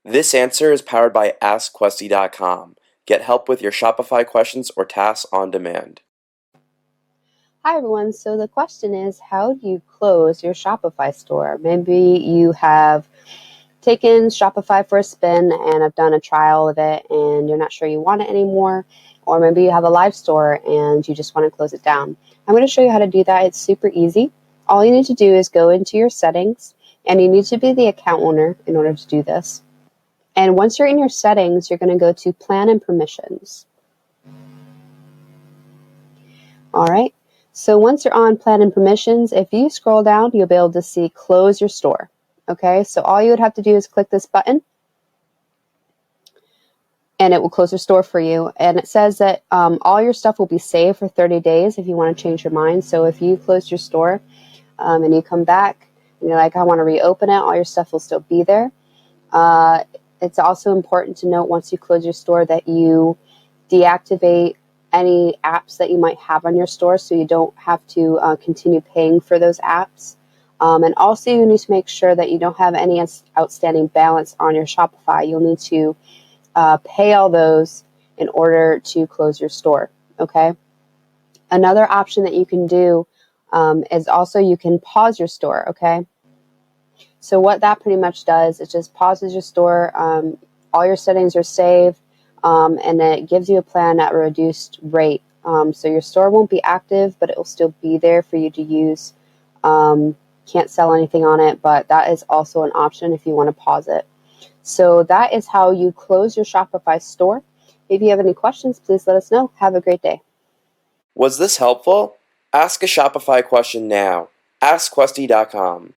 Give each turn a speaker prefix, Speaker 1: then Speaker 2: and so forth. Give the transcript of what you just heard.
Speaker 1: This answer is powered by AskQuesty.com. Get help with your Shopify questions or tasks on demand.
Speaker 2: Hi everyone, so the question is, how do you close your Shopify store? Maybe you have taken Shopify for a spin and have done a trial of it and you're not sure you want it anymore, or maybe you have a live store and you just want to close it down. I'm going to show you how to do that. It's super easy. All you need to do is go into your settings, and you need to be the account owner in order to do this. And once you're in your settings, you're going to go to Plan and Permissions. All right. So once you're on Plan and Permissions, if you scroll down, you'll be able to see Close Your Store. Okay, so all you would have to do is click this button, and it will close your store for you. And it says that all your stuff will be saved for 30 days if you want to change your mind. So if you close your store and you come back and you're like, I want to reopen it, all your stuff will still be there. It's also important to note, once you close your store, that you deactivate any apps that you might have on your store, so you don't have to continue paying for those apps. And also you need to make sure that you don't have any outstanding balance on your Shopify. You'll need to pay all those in order to close your store, okay? Another option that you can do is also you can pause your store, okay? So what that pretty much does, it just pauses your store, all your settings are saved, and it gives you a plan at a reduced rate. So your store won't be active, but it will still be there for you to use. Can't sell anything on it, but that is also an option if you want to pause it. So that is how you close your Shopify store. If you have any questions, please let us know. Have a great day.
Speaker 1: Was this helpful? Ask a Shopify question now. AskQuesty.com.